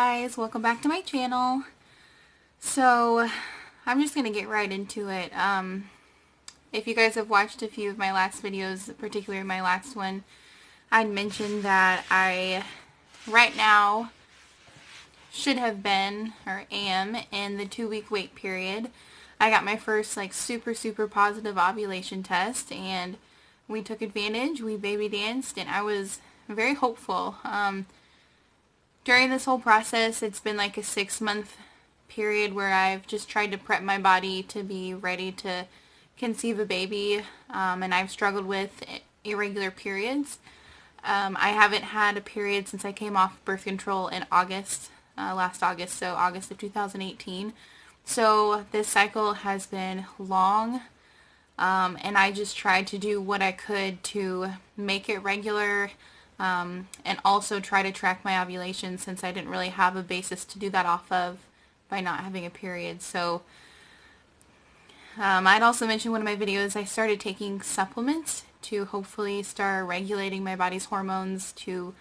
guys, welcome back to my channel. So I'm just gonna get right into it. If you guys have watched a few of my last videos, particularly my last one, I'd mentioned that I right now should have been or am in the 2-week wait period. I got my first super positive ovulation test, and we took advantage. We baby danced, and I was very hopeful. During this whole process, it's been like a 6-month period where I've just tried to prep my body to be ready to conceive a baby, and I've struggled with irregular periods. I haven't had a period since I came off birth control in August, last August, so August of 2018. So this cycle has been long, and I just tried to do what I could to make it regular, and also try to track my ovulation since I didn't really have a basis to do that off of by not having a period. So I'd also mentioned in one of my videos I started taking supplements to hopefully start regulating my body's hormones to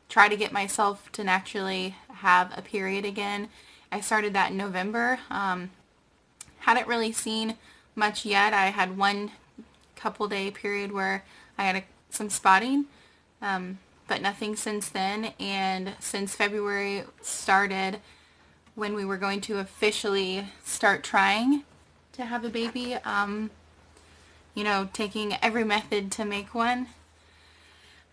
try to get myself to naturally have a period again. I started that in November. Hadn't really seen much yet. I had one couple day period where I had some spotting, but nothing since then. And since February started, when we were going to officially start trying to have a baby, taking every method to make one,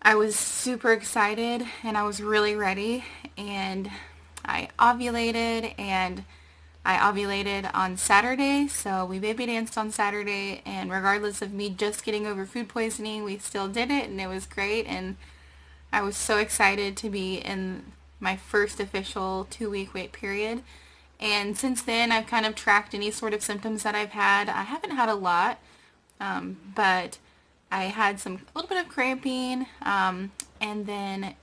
I was super excited and I was really ready, and I ovulated on Saturday. So we baby danced on Saturday, and regardless of me just getting over food poisoning, we still did it, and it was great. And I was so excited to be in my first official 2-week wait period. And since then, I've kind of tracked any sort of symptoms that I've had. I haven't had a lot, but I had a little bit of cramping, and then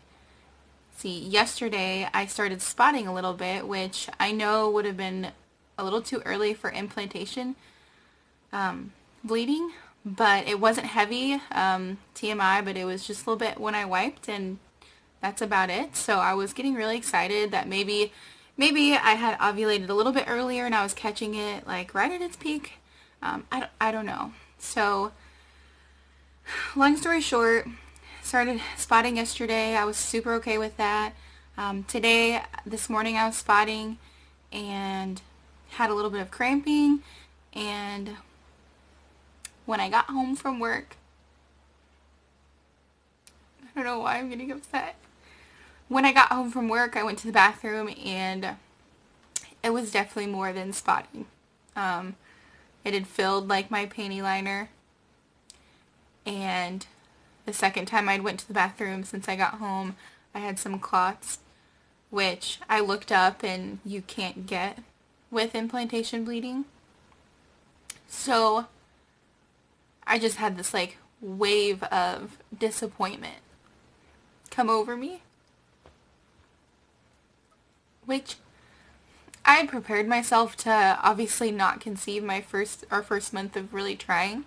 yesterday I started spotting a little bit, which I know would have been a little too early for implantation bleeding, but it wasn't heavy, TMI, but it was just a little bit when I wiped, and that's about it. So I was getting really excited that maybe I had ovulated a little bit earlier and I was catching it like right at its peak. I don't know. So long story short, started spotting yesterday. I was super okay with that. This morning I was spotting and had a little bit of cramping, and when I got home from work, I don't know why I'm getting upset. When I got home from work, I went to the bathroom, and it was definitely more than spotting. It had filled like my panty liner, and the second time I went to the bathroom since I got home, I had some clots, which I looked up and you can't get with implantation bleeding. So I just had this wave of disappointment come over me, which I had prepared myself to obviously not conceive our first month of really trying.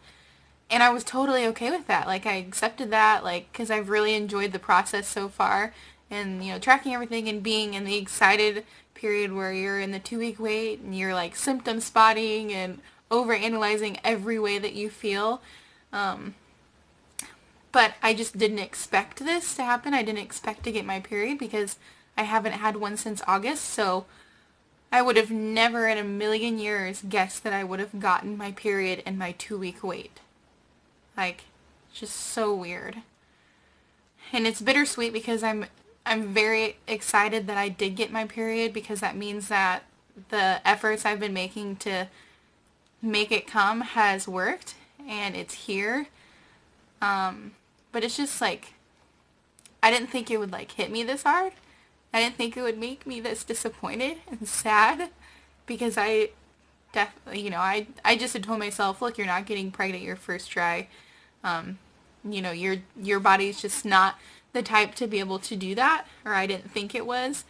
And I was totally okay with that. I accepted that, because I've really enjoyed the process so far. And, tracking everything and being in the excited period where you're in the 2-week wait and you're, symptom spotting and overanalyzing every way that you feel. But I just didn't expect this to happen. I didn't expect to get my period because I haven't had one since August. So I would have never in a million years guessed that I would have gotten my period in my 2-week wait. Just so weird. And it's bittersweet because I'm very excited that I did get my period, because that means that the efforts I've been making to make it come has worked and it's here. But it's just I didn't think it would hit me this hard. I didn't think it would make me this disappointed and sad, because I definitely, I just had told myself, look, you're not getting pregnant your first try. Your body's just not the type to be able to do that, or I didn't think it was.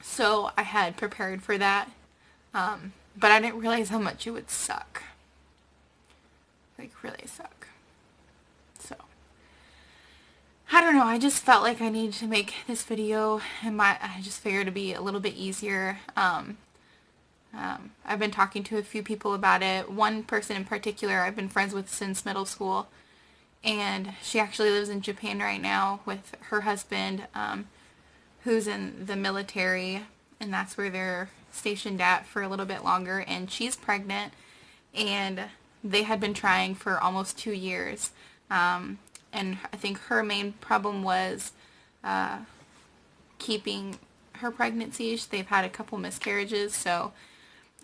So I had prepared for that, but I didn't realize how much it would suck. Really suck. So I don't know, I just felt like I needed to make this video, and I just figured it'd be a little bit easier. I've been talking to a few people about it. One person in particular I've been friends with since middle school, and she actually lives in Japan right now with her husband, who's in the military, and that's where they're stationed at for a little bit longer, and she's pregnant, and they had been trying for almost 2 years, and I think her main problem was keeping her pregnancy. They've had a couple miscarriages, so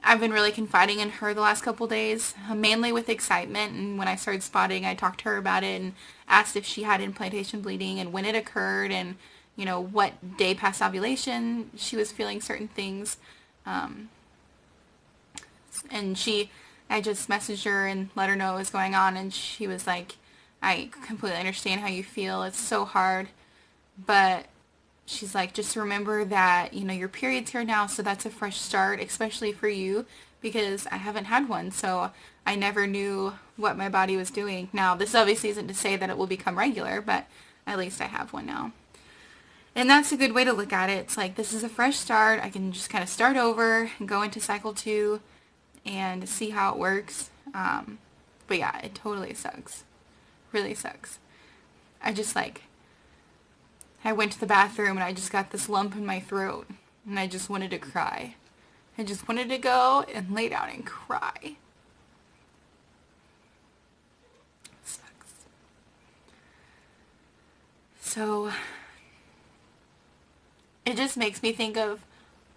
I've been really confiding in her the last couple days, mainly with excitement, and when I started spotting, I talked to her about it and asked if she had implantation bleeding and when it occurred, and you know, what day past ovulation she was feeling certain things. And I just messaged her and let her know what was going on, and she was like, I completely understand how you feel. It's so hard, but she's like, just remember that, you know, your period's here now, so that's a fresh start, especially for you, because I haven't had one, so I never knew what my body was doing. Now, this obviously isn't to say that it will become regular, but at least I have one now. And that's a good way to look at it. It's like, this is a fresh start. I can just kind of start over and go into cycle 2 and see how it works. But yeah, it totally sucks. Really sucks. I went to the bathroom and I just got this lump in my throat and I just wanted to cry. I just wanted to go and lay down and cry. Sucks. So it just makes me think of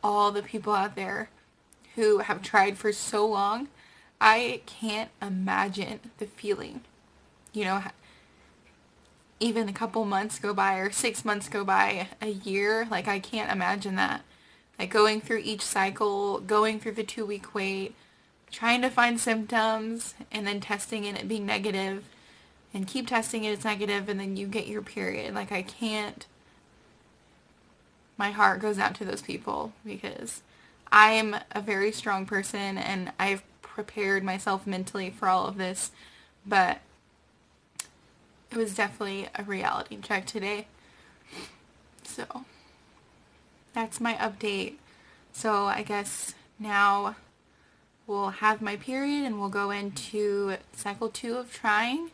all the people out there who have tried for so long. I can't imagine the feeling. You know, even a couple months go by or 6 months go by, a year, like I can't imagine that. Like going through each cycle, going through the 2-week wait, trying to find symptoms, and then testing and it being negative, and keep testing it, it's negative, and then you get your period. Like I can't. My heart goes out to those people because I'm a very strong person and I've prepared myself mentally for all of this, but it was definitely a reality check today. So that's my update. So I guess now we'll have my period and we'll go into cycle 2 of trying,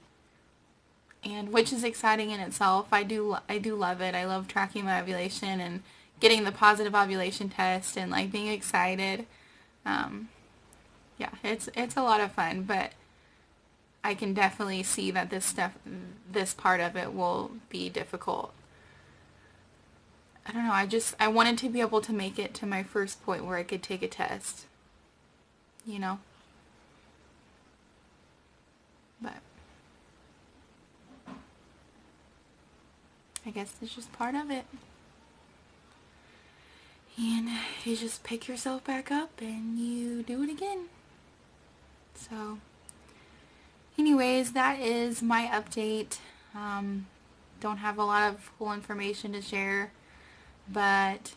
and which is exciting in itself. I do love it. I love tracking my ovulation and getting the positive ovulation test and like being excited. Yeah, it's a lot of fun, but I can definitely see that this part of it will be difficult. I don't know, I wanted to be able to make it to my first point where I could take a test, you know? But I guess it's just part of it. And you just pick yourself back up and you do it again. So anyways, that is my update. Don't have a lot of full information to share, but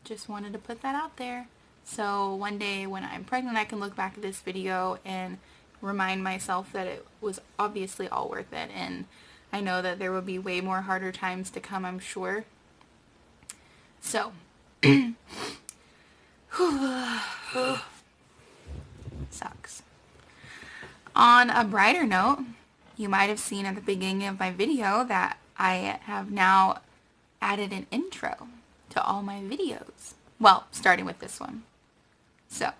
just wanted to put that out there. So one day when I'm pregnant, I can look back at this video and remind myself that it was obviously all worth it. And I know that there will be way more harder times to come, I'm sure. So, sucks. On a brighter note, you might have seen at the beginning of my video that I have now added an intro to all my videos. Well, starting with this one. So,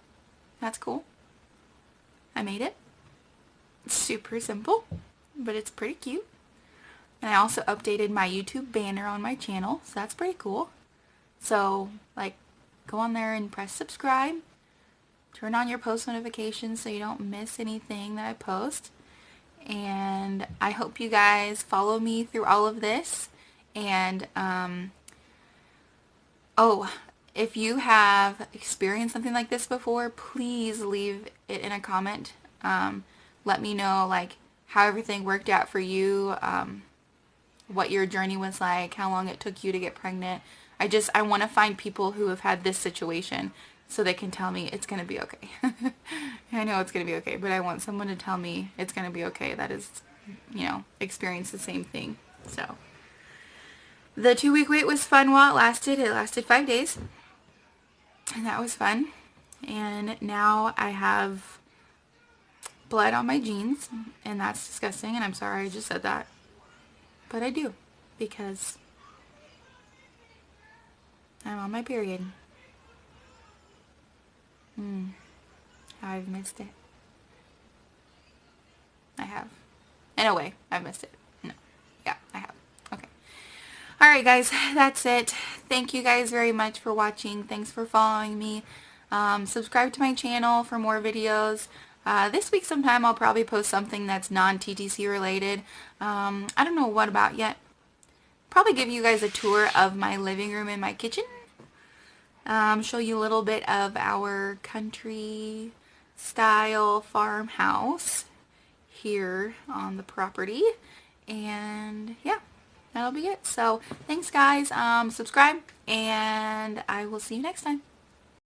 that's cool. I made it. It's super simple, but it's pretty cute. And I also updated my YouTube banner on my channel, so that's pretty cool. So, like, go on there and press subscribe. Turn on your post notifications so you don't miss anything that I post. And I hope you guys follow me through all of this. And, if you have experienced something like this before, please leave it in a comment. Let me know, like, how everything worked out for you, what your journey was like, how long it took you to get pregnant. I want to find people who have had this situation so they can tell me it's going to be okay. I know it's going to be okay, but I want someone to tell me it's going to be okay that is, you know, experienced the same thing. So, The 2-week wait was fun while it lasted. It lasted 5 days. And that was fun. And now I have blood on my jeans, and that's disgusting, and I'm sorry I just said that. But I do, because I'm on my period. I've missed it. I have. In a way, I've missed it. No. Yeah, I have. Okay. Alright guys, that's it. Thank you guys very much for watching. Thanks for following me. Subscribe to my channel for more videos. This week sometime I'll probably post something that's non-TTC related. I don't know what about yet. Probably give you guys a tour of my living room and my kitchen. Show you a little bit of our country style farmhouse here on the property. And yeah, that'll be it. So thanks guys. Subscribe, and I will see you next time.